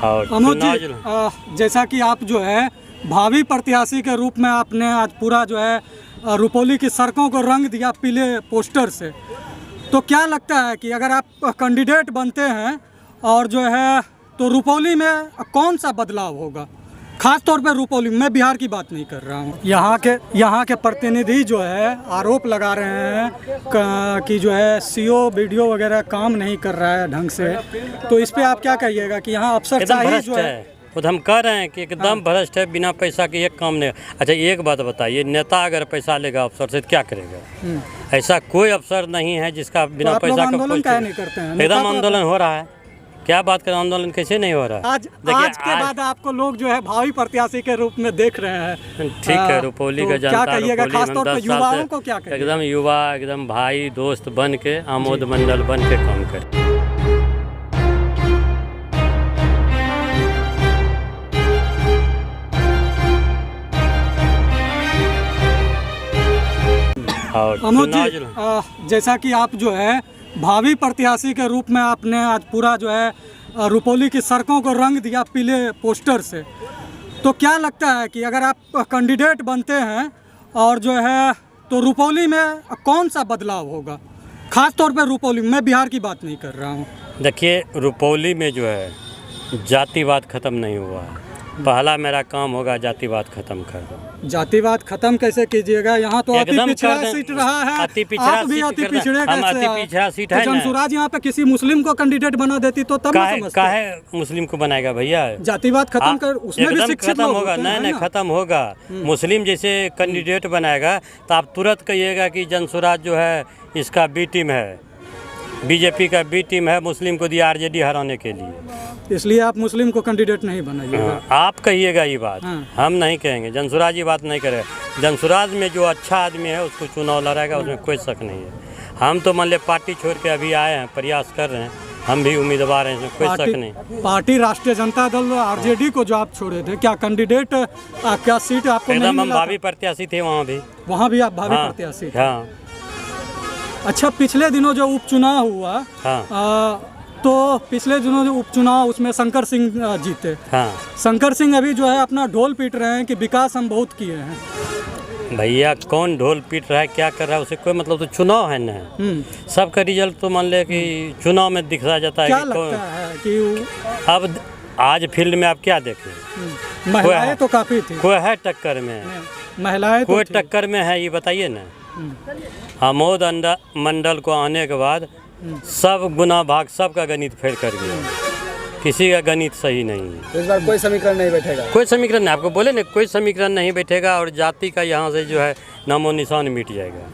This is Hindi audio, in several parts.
और अमोद जी, जैसा कि आप जो है भावी प्रत्याशी के रूप में आपने आज पूरा जो है रुपौली की सड़कों को रंग दिया पीले पोस्टर से, तो क्या लगता है कि अगर आप कैंडिडेट बनते हैं और जो है तो रुपौली में कौन सा बदलाव होगा? खास तौर पे रुपौली, मैं बिहार की बात नहीं कर रहा हूँ। यहाँ के प्रतिनिधि जो है आरोप लगा रहे हैं कि जो है सीओ वीडियो वगैरह काम नहीं कर रहा है ढंग से, तो इस पे आप क्या कहिएगा कि यहाँ अफसरशाही जो है? खुद हम कह रहे हैं कि एकदम भ्रष्ट है, बिना पैसा के एक काम नहीं। अच्छा एक बात बताइए, नेता अगर पैसा लेगा अफसर से तो क्या करेगा? ऐसा कोई अफसर नहीं है जिसका बिना पैसा का आंदोलन क्या नहीं करते हैं? एकदम आंदोलन हो रहा है। क्या बात करें, आंदोलन कैसे नहीं हो रहा है? आज के बाद आपको लोग जो है भावी प्रत्याशी के रूप में देख रहे हैं। ठीक है, रुपौली का जनता, क्या कहिएगा खासतौर पर युवाओं को? क्या कहिएगा? एकदम युवा, एकदम भाई दोस्त बन के, आमोद मंडल बन के काम करे। अमोद जी, जैसा कि आप जो है भावी प्रत्याशी के रूप में आपने आज पूरा जो है रुपौली की सड़कों को रंग दिया पीले पोस्टर से, तो क्या लगता है कि अगर आप कैंडिडेट बनते हैं और जो है तो रुपौली में कौन सा बदलाव होगा? खास तौर पे रुपौली, मैं बिहार की बात नहीं कर रहा हूँ। देखिए रुपौली में जो है जातिवाद ख़त्म नहीं हुआ है। पहला मेरा काम होगा जातिवाद खत्म कर दो। जातिवाद खत्म कैसे कीजिएगा? यहाँ तो अति पिछड़ा सीट रहा है, अति पिछड़ा आप भी अति पिछड़े सीट है। जनसुराज यहाँ पे किसी मुस्लिम को कैंडिडेट बना देती तो तब काहे मुस्लिम को बनाएगा भैया? जातिवाद खत्म कर, उसमें भी शिक्षित खत्म होगा। नहीं खत्म होगा। मुस्लिम जैसे कैंडिडेट बनाएगा तो आप तुरंत कहिएगा कि जनसुराज जो है इसका बी टीम है, बीजेपी का बी टीम है, मुस्लिम को दिया आरजेडी हराने के लिए, इसलिए आप मुस्लिम को कैंडिडेट नहीं बनाइएगा। आप कहिएगा ये बात, हम नहीं कहेंगे। जनसुराज ये बात नहीं करेगा। जनसुराज में जो अच्छा आदमी है उसको चुनाव लड़ाएगा, उसमें कोई शक नहीं है। हम तो मान लिया पार्टी छोड़ के अभी आए हैं, प्रयास कर रहे हैं, हम भी उम्मीदवार हैं, इसमें कोई शक नहीं। पार्टी राष्ट्रीय जनता दल आरजेडी को जो आप छोड़े थे, क्या कैंडिडेट क्या सीट आपको नहीं मिला? हम भावी प्रत्याशी थे वहाँ भी आप भावी प्रत्याशी थे। हाँ। अच्छा, पिछले दिनों जो उपचुनाव हुआ, तो पिछले दिनों जो उपचुनाव उसमें शंकर सिंह जीते। शंकर सिंह अभी जो है अपना ढोल पीट रहे हैं कि विकास हम बहुत किए हैं। भैया कौन ढोल पीट रहा है, क्या कर रहा है, उसे कोई मतलब? तो चुनाव है ना, सबका रिजल्ट तो मान ले कि चुनाव में दिखा जाता है। क्या लगता है कि अब आज फील्ड में आप क्या देखें? महिलाएं तो काफी थी। कोई है टक्कर में? महिलाएं कोई टक्कर में है, ये बताइए ना। आमोद मंडल को आने के बाद सब गुना भाग सबका गणित फेल कर गया, किसी का गणित सही नहीं है। तो इस बार कोई समीकरण नहीं बैठेगा? कोई समीकरण नहीं, आपको बोले ना, कोई समीकरण नहीं बैठेगा और जाति का यहाँ से जो है नामो निशान मिट जाएगा।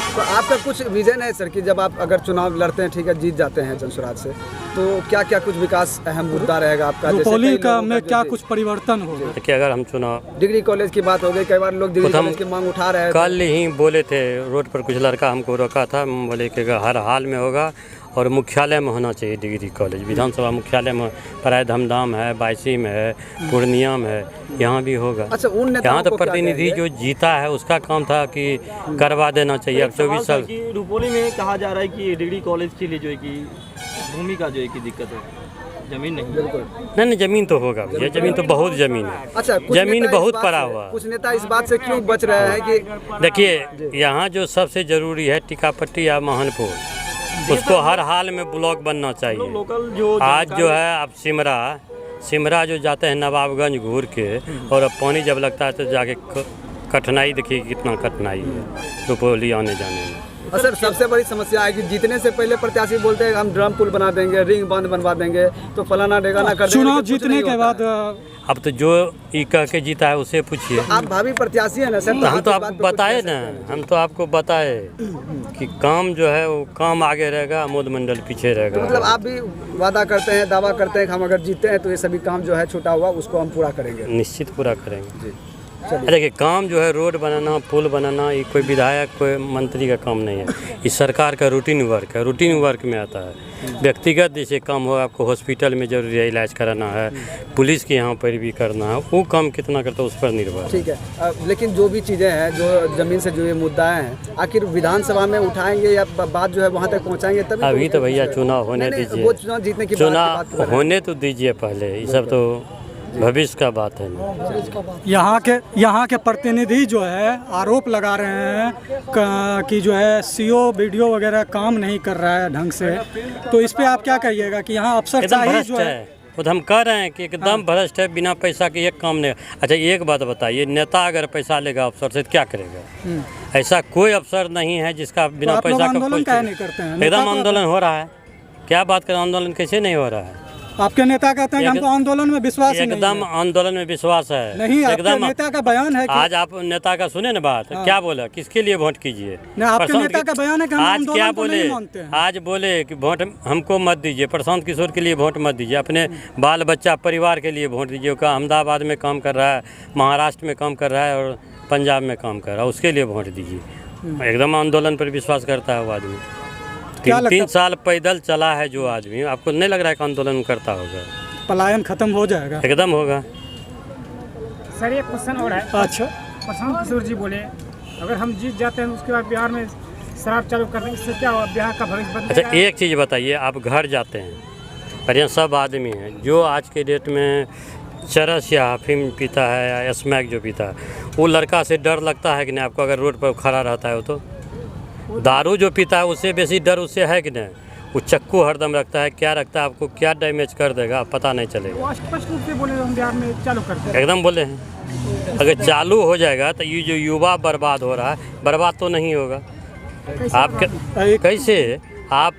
तो आपका कुछ विजन है सर कि जब आप अगर चुनाव लड़ते हैं, ठीक है, जीत जाते हैं जनसुराज से, तो क्या क्या कुछ विकास अहम मुद्दा रहेगा आपका? रुपौली का में क्या कुछ परिवर्तन होगा? कि अगर हम चुनाव, डिग्री कॉलेज की बात हो गई, कई बार लोग डिग्री कॉलेज की मांग उठा रहे हैं। कल ही बोले थे, रोड पर कुछ लड़का हमको रोका था, बोले कि हर हाल में होगा और मुख्यालय में होना चाहिए डिग्री कॉलेज। विधानसभा मुख्यालय में प्राय धमधाम है, बायसी में है, पूर्णिया में है, यहाँ भी होगा। अच्छा, यहाँ तो प्रतिनिधि जो जीता है उसका काम था कि करवा देना चाहिए। अब 24 साल रुपौली में कहा जा रहा है कि डिग्री कॉलेज के लिए जो है कि भूमि का जो है कि दिक्कत है, जमीन नहीं। बिल्कुल नहीं, जमीन तो होगा भैया, जमीन तो बहुत जमीन है। अच्छा, जमीन बहुत पड़ा हुआ। कुछ नेता इस बात से क्यों बच रहे हैं कि देखिए यहाँ जो सबसे जरूरी है टीकापट्टी या महनपुर, उसको हर हाल में ब्लॉक बनना चाहिए। आज जो है अब सिमरा जो जाते हैं नवाबगंज घूर के, और अब पानी जब लगता है तो जाके कठिनाई देखिए कितना कठिनाई है रुपौली आने जाने में। सर सबसे बड़ी समस्या है कि जीतने से पहले प्रत्याशी बोलते हैं हम ड्रम पुल बना देंगे, रिंग बांध बनवा देंगे, तो फलाना ढेगाना कर देंगे। चुनाव जीतने के बाद अब तो जो ये कह के जीता है उसे पूछिए। आप भावी प्रत्याशी है ना सर, तो हम तो आपको बताए ना, हम तो आपको बताए कि काम जो है वो काम आगे रहेगा, आमोद मंडल पीछे रहेगा। तो मतलब आप भी वादा करते हैं, दावा करते हैं कि हम अगर जीतते हैं तो ये सभी काम जो है छूटा हुआ उसको हम पूरा करेंगे? निश्चित पूरा करेंगे जी। देखिए काम जो है रोड बनाना, पुल बनाना, ये कोई विधायक कोई मंत्री का काम नहीं है, ये सरकार का रूटीन वर्क है, रूटीन वर्क में आता है। व्यक्तिगत जैसे काम हो, आपको हॉस्पिटल में जरूरी है इलाज कराना है, पुलिस के यहाँ पर भी करना है, वो काम कितना करता है उस पर निर्भर है। ठीक है, लेकिन जो भी चीज़ें हैं जो ज़मीन से जुड़े मुद्दा हैं, आखिर विधानसभा में उठाएंगे या बात जो है वहाँ तक पहुँचाएंगे तभी? अभी तो भैया चुनाव होने दीजिए, वो चुनाव जीतने की चुनाव होने तो दीजिए पहले, ये सब तो भविष्य का बात है ना। यहाँ के प्रतिनिधि जो है आरोप लगा रहे हैं कि जो है सीओ वीडियो वगैरह काम नहीं कर रहा है ढंग से, तो इस पे आप क्या कहिएगा कि यहाँ अफसरशाही जो है? वो तो हम कह रहे हैं कि एकदम भ्रष्ट है, बिना पैसा के एक काम नहीं। अच्छा एक बात बताइए, नेता अगर पैसा लेगा अफसर से तो क्या करेगा? ऐसा कोई अफसर नहीं है जिसका बिना पैसा का आंदोलन क्या नहीं करते हैं? एकदम आंदोलन हो रहा है, क्या बात करें, आंदोलन कैसे नहीं हो रहा है? आपके नेता कहते हैं कि हमको आंदोलन में विश्वास ही नहीं है। एकदम आंदोलन में विश्वास है नहीं, आपके एकदम। नेता का बयान है कि आज आप नेता का सुने ना बात, क्या बोला, किसके लिए वोट कीजिए? आपके नेता का बयान है कि हम आज आंदोलन क्या को बोले, नहीं मानते हैं। आज बोले कि वोट हमको मत दीजिए, प्रशांत किशोर के लिए वोट मत दीजिए, अपने बाल बच्चा परिवार के लिए वोट दीजिए। का अहमदाबाद में काम कर रहा है, महाराष्ट्र में काम कर रहा है और पंजाब में काम कर रहा है, उसके लिए वोट दीजिए। एकदम आंदोलन पर विश्वास करता है वो आदमी। 3 साल पैदल चला है जो आदमी, आपको नहीं लग रहा है कि आंदोलन करता होगा? पलायन खत्म हो जाएगा, एकदम होगा। सर एक क्वेश्चन और है। अच्छा, प्रशांत किशोर जी बोले अगर हम जीत जाते हैं उसके बाद बिहार में शराब चालू कर देंगे, इससे क्या होगा, बिहार का भविष्य बदलेगा? अच्छा एक चीज़ बताइए, आप घर जाते हैं और यहाँ सब आदमी हैं जो आज के डेट में चरस या अफीम पीता है या स्मैक जो पीता है, वो लड़का से डर लगता है कि नहीं आपको? अगर रोड पर खड़ा रहता है वो तो दारू जो पीता है उससे बेसी डर उससे है कि नहीं? वो चक्कू हरदम रखता है, क्या रखता है, आपको क्या डैमेज कर देगा पता नहीं चलेगा। वो स्पष्ट रूप से बोले हम बिहार में चालू करते हैं। एकदम बोले हैं, अगर चालू हो जाएगा तो ये जो युवा बर्बाद हो रहा है, बर्बाद तो नहीं होगा। आप कैसे आप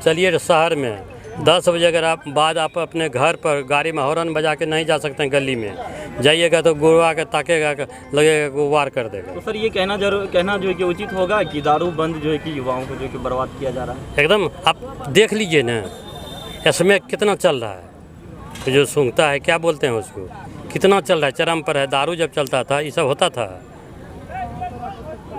चलिए शहर में 10 बजे अगर आप बाद आप अपने घर पर गाड़ी में हॉर्न बजा के नहीं जा सकते हैं, गली में जाइएगा तो गुरुआ के ताकेगा, लगेगा कि वार कर देगा। तो सर ये कहना जो है कि उचित होगा कि दारू बंद जो है कि युवाओं को जो है कि बर्बाद किया जा रहा है? एकदम आप देख लीजिए ना, इसमें कितना चल रहा है, तो जो सूंघता है क्या बोलते हैं उसको, कितना चल रहा है, चरम पर है। दारू जब चलता था ये सब होता था।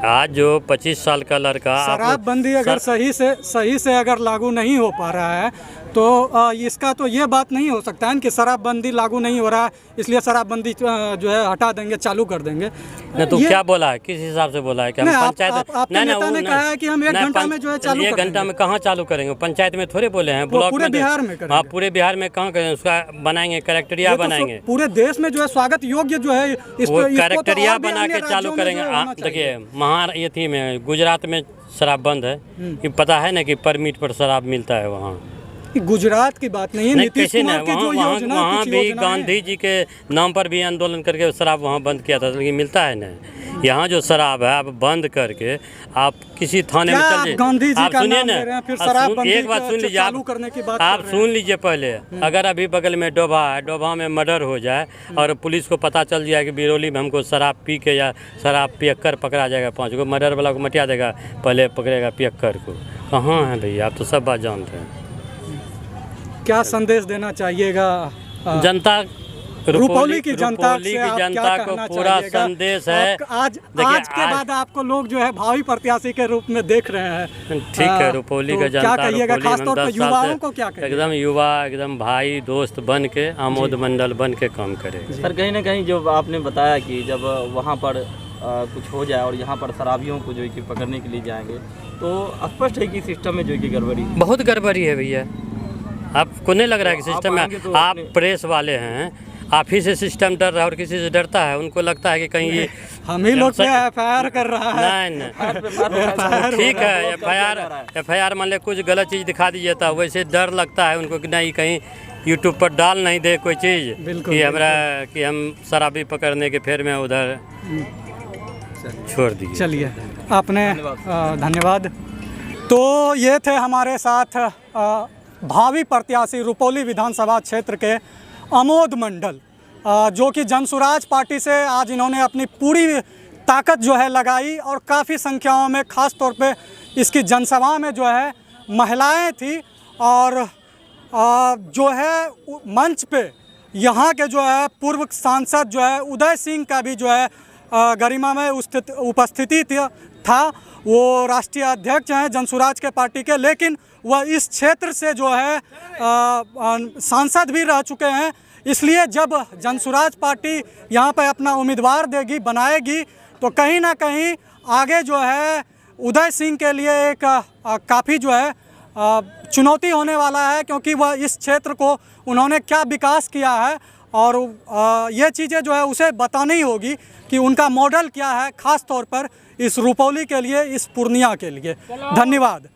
आज जो 25 साल का लड़का, शराबबंदी अगर सही से अगर लागू नहीं हो पा रहा है तो इसका तो ये बात नहीं हो सकता है कि शराबबंदी लागू नहीं हो रहा है इसलिए शराबबंदी जो है हटा देंगे, चालू कर देंगे। नहीं तो क्या बोला है, किस हिसाब से बोला है कि हम पंचायत? आपके नेता ने कहा है कि हम 1 घंटा में जो है चालू करेंगे। 1 घंटा में कहाँ चालू करेंगे? पंचायत में थोड़े बोले हैं, ब्लॉक पूरे बिहार में करेंगे। हाँ पूरे बिहार में कहाँ करेंगे, उसका बनाएंगे करेक्टरिया बनाएंगे। पूरे देश में जो है स्वागत योग्य जो है वो करेक्टरिया बना के चालू करेंगे। देखिए ये में गुजरात में शराब बंद है, ये पता है ना कि परमिट पर शराब मिलता है वहाँ। गुजरात की बात नहीं है, नीतीश कुमार की जो योजना, वहाँ भी गांधी जी के नाम पर भी आंदोलन करके शराब वहाँ बंद किया था, लेकिन मिलता है ना। यहाँ जो शराब है आप बंद करके आप किसी थाने में चल जाइए, आप सुनिए ना, एक बात सुन लीजिए, आप सुन लीजिए पहले। अगर अभी बगल में डोभा है, डोभा में मर्डर हो जाए और पुलिस को पता चल जाए कि बिरौली में हमको शराब पी के या शराब पियक्कर पकड़ा जाएगा, 5 को मर्डर वाला को मटिया देगा, पहले पकड़ेगा पियक्कर को। कहाँ है भैया, आप तो सब बात जानते हैं। क्या संदेश देना चाहिएगा जनता, रुपौली की जनता को पूरा संदेश है? आज के बाद आपको लोग जो है भावी प्रत्याशी के रूप में देख रहे हैं। ठीक है, रुपौली का जनता, क्या कहिएगा, खासतौर पर युवाओं को क्या कहिएगा? एकदम युवा, एकदम भाई दोस्त बन के, आमोद मंडल बन के काम करे। सर कहीं ना कहीं जो आपने बताया कि जब वहाँ पर कुछ हो जाए और यहाँ पर शराबियों को जो है कि पकड़ने के लिए जाएंगे, तो स्पष्ट है कि सिस्टम में जो है कि गड़बड़ी, बहुत गड़बड़ी है भैया। आपको नहीं लग रहा है कि सिस्टम में? तो आप प्रेस वाले हैं, आप ही से सिस्टम डर रहा है और किसी से डरता है? उनको लगता है कि कहीं ये हम ही लोग FIR कर रहा है। नहीं ठीक है, FIR मान ले कुछ गलत चीज़ दिखा दीजिए था, वैसे डर लगता है उनको कि नहीं कहीं यूट्यूब पर डाल नहीं दे कोई चीज़ कि हम शराबी पकड़ने के फेर में उधर छोड़ दिए। चलिए, आपने धन्यवाद। तो ये थे हमारे साथ भावी प्रत्याशी रुपौली विधानसभा क्षेत्र के आमोद मंडल, जो कि जनसुराज पार्टी से आज इन्होंने अपनी पूरी ताकत जो है लगाई और काफ़ी संख्याओं में, ख़ास तौर पे इसकी जनसभा में जो है महिलाएं थी और जो है मंच पे यहाँ के जो है पूर्व सांसद जो है उदय सिंह का भी जो है गरिमा में उपस्थिति था। वो राष्ट्रीय अध्यक्ष हैं जनसुराज के पार्टी के, लेकिन वह इस क्षेत्र से जो है सांसद भी रह चुके हैं। इसलिए जब जनसुराज पार्टी यहाँ पे अपना उम्मीदवार देगी, बनाएगी, तो कहीं ना कहीं आगे जो है उदय सिंह के लिए एक काफ़ी जो है चुनौती होने वाला है, क्योंकि वह इस क्षेत्र को उन्होंने क्या विकास किया है और ये चीज़ें जो है उसे बतानी होगी कि उनका मॉडल क्या है, ख़ास तौर पर इस रुपौली के लिए, इस पूर्णिया के लिए। धन्यवाद।